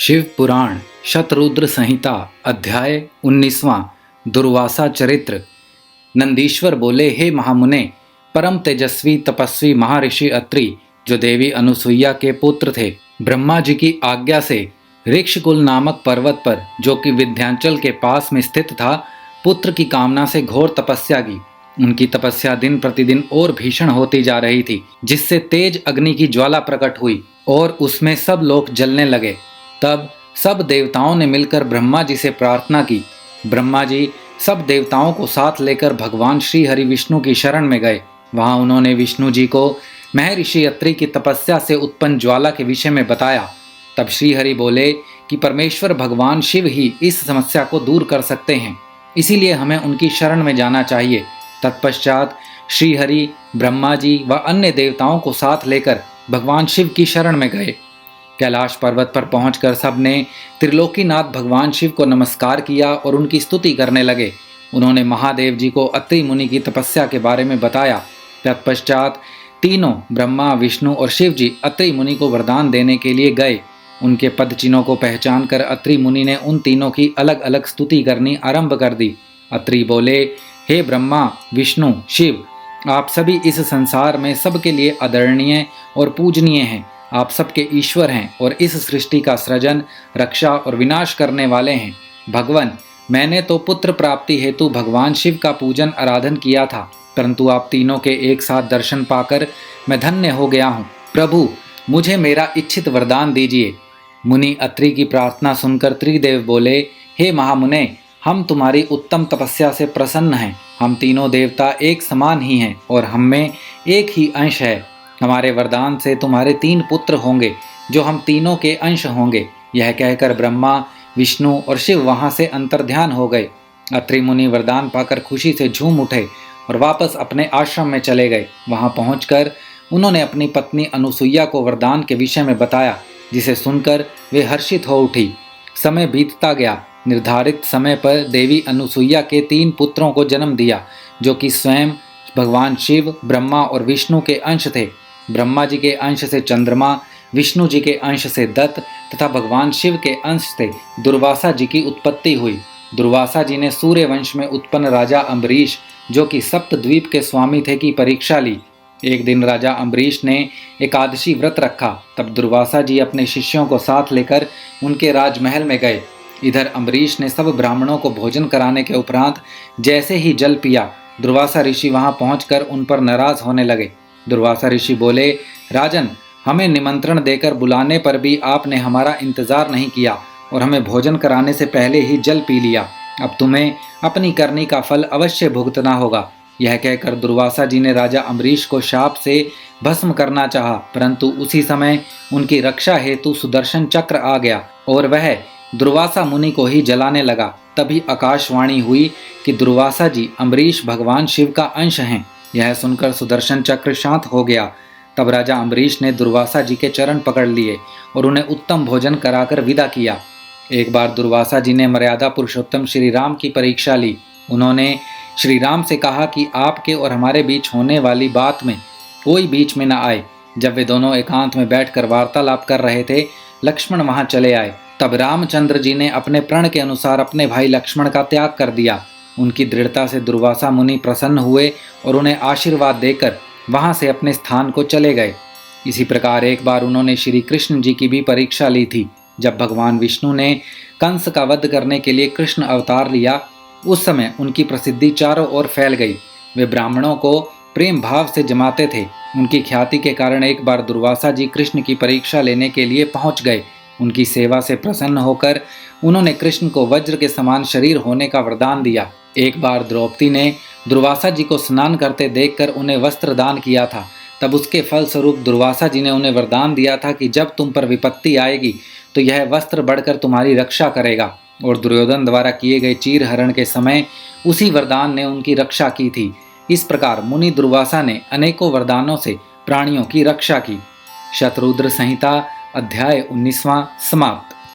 शिव पुराण शतरुद्र संहिता अध्याय 19वां दुर्वासा चरित्र। नंदीश्वर बोले, हे महामुने, परम तेजस्वी तपस्वी महर्षि अत्रि जो देवी अनुसुईया के पुत्र थे, ब्रह्मा जी की आज्ञा से ऋक्षकुल नामक पर्वत पर, जो कि विंध्याचल के पास में स्थित था, पुत्र की कामना से घोर तपस्या की। उनकी तपस्या दिन प्रतिदिन और भीषण होती जा रही थी, जिससे तेज अग्नि की ज्वाला प्रकट हुई और उसमें सब लोग जलने लगे। तब सब देवताओं ने मिलकर ब्रह्मा जी से प्रार्थना की। ब्रह्मा जी सब देवताओं को साथ लेकर भगवान श्री हरि विष्णु की शरण में गए। वहां उन्होंने विष्णु जी को महर्षि अत्रि की तपस्या से उत्पन्न ज्वाला के विषय में बताया। तब श्री हरि बोले कि परमेश्वर भगवान शिव ही इस समस्या को दूर कर सकते हैं, इसीलिए हमें उनकी शरण में जाना चाहिए। तत्पश्चात श्री हरि ब्रह्मा जी व अन्य देवताओं को साथ लेकर भगवान शिव की शरण में गए। कैलाश पर्वत पर पहुंचकर सबने त्रिलोकीनाथ भगवान शिव को नमस्कार किया और उनकी स्तुति करने लगे। उन्होंने महादेव जी को अत्रि मुनि की तपस्या के बारे में बताया। तत्पश्चात तीनों ब्रह्मा, विष्णु और शिव जी अत्रि मुनि को वरदान देने के लिए गए। उनके पद चिन्हों को पहचान कर अत्रि मुनि ने उन तीनों की अलग अलग स्तुति करनी आरंभ कर दी। अत्रि बोले, हे ब्रह्मा, विष्णु, शिव, आप सभी इस संसार में सबके लिए आदरणीय और पूजनीय हैं। आप सबके ईश्वर हैं और इस सृष्टि का सृजन, रक्षा और विनाश करने वाले हैं। भगवान, मैंने तो पुत्र प्राप्ति हेतु भगवान शिव का पूजन आराधन किया था, परंतु आप तीनों के एक साथ दर्शन पाकर मैं धन्य हो गया हूँ। प्रभु, मुझे मेरा इच्छित वरदान दीजिए। मुनि अत्रि की प्रार्थना सुनकर त्रिदेव बोले, हे महामुने, हम तुम्हारी उत्तम तपस्या से प्रसन्न हैं। हम तीनों देवता एक समान ही हैं और हम में एक ही अंश है। हमारे वरदान से तुम्हारे 3 पुत्र होंगे, जो हम तीनों के अंश होंगे। यह कहकर ब्रह्मा, विष्णु और शिव वहां से अंतर्ध्यान हो गए। अत्रि मुनि वरदान पाकर खुशी से झूम उठे और वापस अपने आश्रम में चले गए। वहां पहुंचकर उन्होंने अपनी पत्नी अनुसुईया को वरदान के विषय में बताया, जिसे सुनकर वे हर्षित हो उठी। समय बीतता गया। निर्धारित समय पर देवी अनुसुईया के 3 पुत्रों को जन्म दिया, जो कि स्वयं भगवान शिव, ब्रह्मा और विष्णु के अंश थे। ब्रह्मा जी के अंश से चंद्रमा, विष्णु जी के अंश से दत्त तथा भगवान शिव के अंश से दुर्वासा जी की उत्पत्ति हुई। दुर्वासा जी ने सूर्य वंश में उत्पन्न राजा अम्बरीश, जो कि सप्तद्वीप के स्वामी थे, की परीक्षा ली। एक दिन राजा अम्बरीश ने एकादशी व्रत रखा। तब दुर्वासा जी अपने शिष्यों को साथ लेकर उनके राजमहल में गए। इधर अम्बरीश ने सब ब्राह्मणों को भोजन कराने के उपरांत जैसे ही जल पिया, दुर्वासा ऋषि वहां पहुंचकर उन पर नाराज होने लगे। दुर्वासा ऋषि बोले, राजन, हमें निमंत्रण देकर बुलाने पर भी आपने हमारा इंतजार नहीं किया और हमें भोजन कराने से पहले ही जल पी लिया। अब तुम्हें अपनी करनी का फल अवश्य भुगतना होगा। यह कहकर दुर्वासा जी ने राजा अम्बरीश को शाप से भस्म करना चाहा, परंतु उसी समय उनकी रक्षा हेतु सुदर्शन चक्र आ गया और वह दुर्वासा मुनि को ही जलाने लगा। तभी आकाशवाणी हुई कि दुर्वासा जी अम्बरीश भगवान शिव का अंश हैं। यह सुनकर सुदर्शन चक्र शांत हो गया। तब राजा अम्बरीश ने दुर्वासा जी के चरण पकड़ लिए और उन्हें उत्तम भोजन कराकर विदा किया। एक बार दुर्वासा जी ने मर्यादा पुरुषोत्तम श्री राम की परीक्षा ली। उन्होंने श्री राम से कहा कि आपके और हमारे बीच होने वाली बात में कोई बीच में न आए। जब वे दोनों एकांत में बैठकर वार्तालाप कर रहे थे, लक्ष्मण वहां चले आए। तब रामचंद्र जी ने अपने प्रण के अनुसार अपने भाई लक्ष्मण का त्याग कर दिया। उनकी दृढ़ता से दुर्वासा मुनि प्रसन्न हुए और उन्हें आशीर्वाद देकर वहां से अपने स्थान को चले गए। इसी प्रकार एक बार उन्होंने श्री कृष्ण जी की भी परीक्षा ली थी। जब भगवान विष्णु ने कंस का वध करने के लिए कृष्ण अवतार लिया, उस समय उनकी प्रसिद्धि चारों ओर फैल गई। वे ब्राह्मणों को प्रेम भाव से जमाते थे। उनकी ख्याति के कारण एक बार दुर्वासा जी कृष्ण की परीक्षा लेने के लिए पहुंच गए। उनकी सेवा से प्रसन्न होकर उन्होंने कृष्ण को वज्र के समान शरीर होने का वरदान दिया। एक बार द्रौपदी ने दुर्वासा जी को स्नान करते देखकर उन्हें वस्त्र दान किया था। तब उसके फलस्वरूप दुर्वासा जी ने उन्हें वरदान दिया था कि जब तुम पर विपत्ति आएगी तो यह वस्त्र बढ़कर तुम्हारी रक्षा करेगा। और दुर्योधन द्वारा किए गए चीर हरण के समय उसी वरदान ने उनकी रक्षा की थी। इस प्रकार मुनि दुर्वासा ने अनेकों वरदानों से प्राणियों की रक्षा की। शतरुद्र संहिता अध्याय 19वां समाप्त।